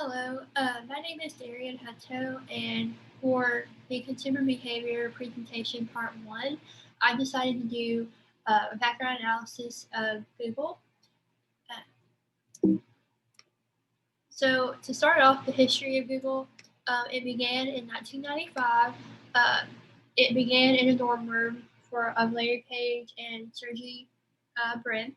Hello, my name is Darian Hutto, and for the consumer behavior presentation part one, I decided to do a background analysis of Google. Uh, so, to start off, the history of Google, it began in 1995. Uh, it began in a dorm room of Larry Page and Sergey Brin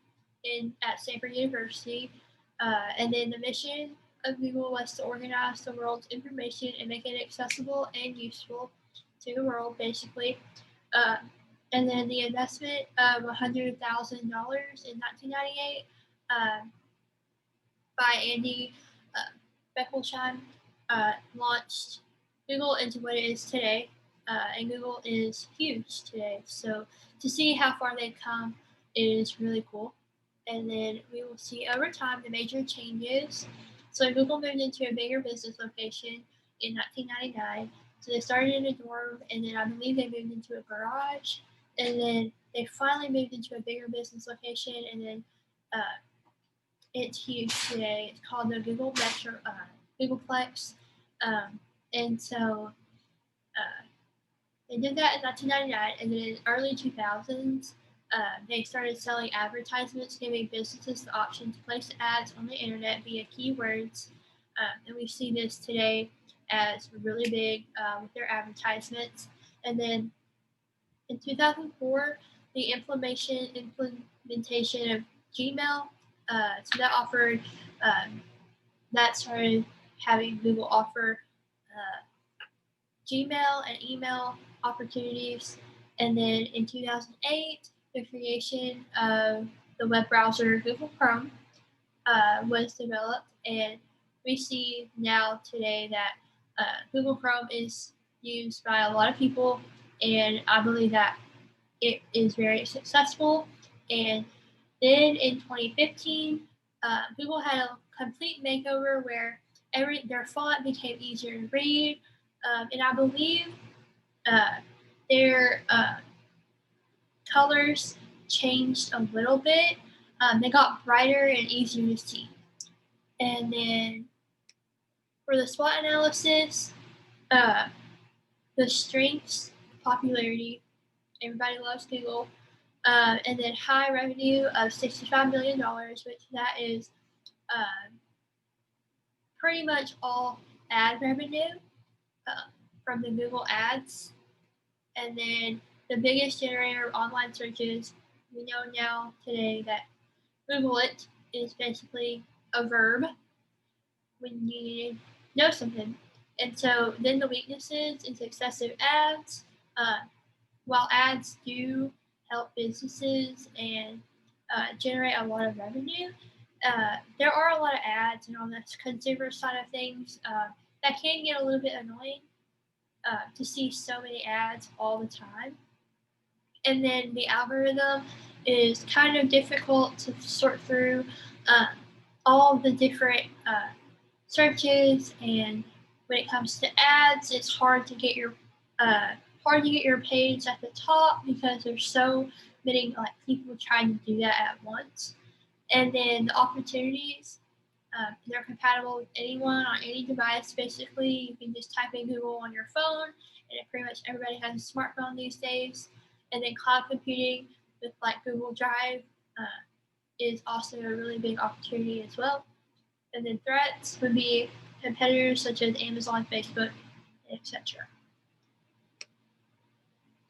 at Stanford University. And then the mission of Google was to organize the world's information and make it accessible and useful to the world, basically. Uh, and then the investment of $100,000 in 1998 by Andy uh, Bechtolsheim launched Google into what it is today. And Google is huge today. So to see how far they've come is really cool. And then we will see over time the major changes. So Google moved into a bigger business location in 1999. So they started in a dorm, and then I believe they moved into a garage, and then they finally moved into a bigger business location, and then it's huge today. It's called the Googleplex, um, and so uh, they did that in 1999, and then in early 2000s, they started selling advertisements, giving businesses the option to place ads on the internet via keywords, and we see this today as really big with their advertisements. And then in 2004, the implementation of Gmail, so that started having Google offer Gmail and email opportunities. And then in 2008, the creation of the web browser Google Chrome was developed, and we see now today that Google Chrome is used by a lot of people, and I believe that it is very successful. And then in 2015, Google had a complete makeover where their font became easier to read, and I believe uh, their colors changed a little bit. They got brighter and easier to see. And then for the SWOT analysis, uh, the strengths, popularity, everybody loves Google, and then high revenue of $65 million, which that is uh, pretty much all ad revenue uh, from the Google ads. And then the biggest generator of online searches, we know now today that Google it is basically a verb when you know something. And so then the weaknesses is excessive ads. Uh, while ads do help businesses and generate a lot of revenue, there are a lot of ads, and on the consumer side of things, that can get a little bit annoying to see so many ads all the time. And then the algorithm is kind of difficult to sort through uh, all the different searches, and when it comes to ads, it's uh, hard to get your page at the top because there's so many like people trying to do that at once. And then the opportunities, they're compatible with anyone on any device. Basically, you can just type in Google on your phone, and pretty much everybody has a smartphone these days. And then cloud computing with like Google Drive is also a really big opportunity as well. And then threats would be competitors such as Amazon, Facebook, etc.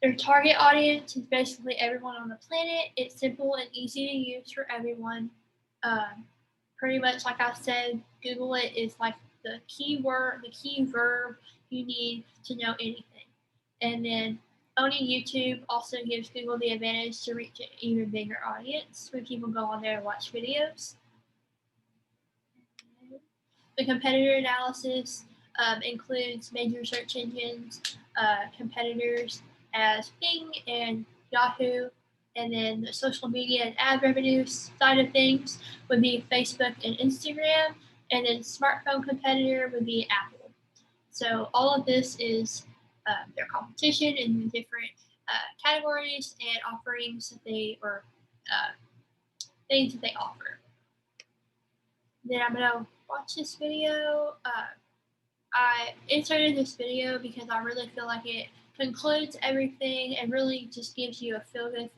Their target audience is basically everyone on the planet. It's simple and easy to use for everyone. Um, Pretty much like I said, Google it is like the keyword, the key verb you need to know anything. And then owning YouTube also gives Google the advantage to reach an even bigger audience when people go on there to watch videos. The competitor analysis includes major search engines, competitors as Bing and Yahoo, and then the social media and ad revenue side of things would be Facebook and Instagram, and then smartphone competitor would be Apple. So all of this is their competition in the different categories and offerings that uh, things that they offer. Then I'm gonna watch this video. I inserted this video because I really feel like it concludes everything and really just gives you a feel-good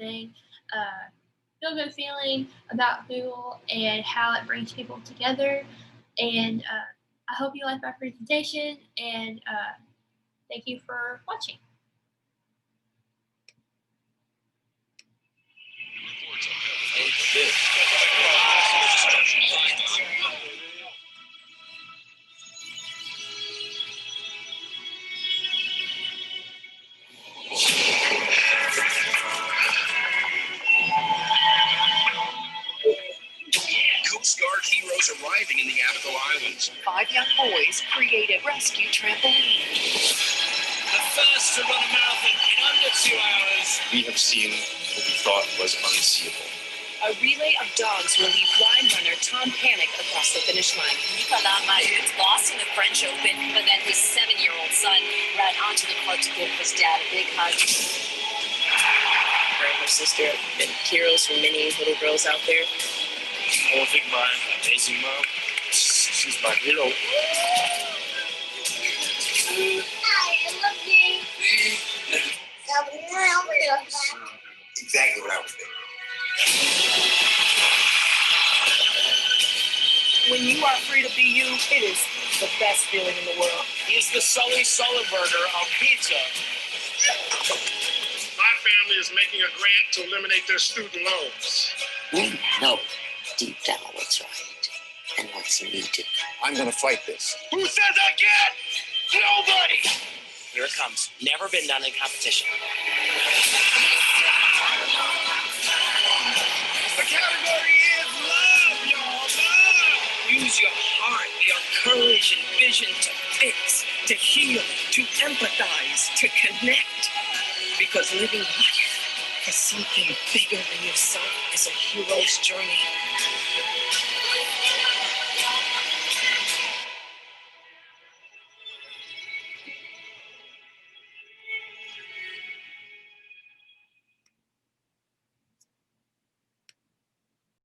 feeling about Google and how it brings people together. And I hope you like my presentation, and thank you for watching. Coast Guard heroes arriving in the Abaco Islands. 5 young boys create a rescue trampoline. The first to run a marathon in under 2 hours. We have seen what we thought was unseeable. A relay of dogs will lead blind runner Tom Panic across the finish line. Nicolas Mahut lost in the French Open, but then his 7-year-old son ran onto the court to give his dad a big hug. Her and her sister have been heroes for many little girls out there. I don't think my amazing mom, she's my hero. Exactly what I was thinking. When you are free to be you, it is the best feeling in the world. He's the Sully Sullenberger of pizza. My family is making a grant to eliminate their student loans. We know deep down what's right and what's needed. I'm going to fight this. Who says I can't? Nobody! Here it comes. Never been done in competition. The category is love, y'all. Love! Use your heart, your courage and vision to fix, to heal, to empathize, to connect. Because living life for something bigger than yourself is a hero's journey.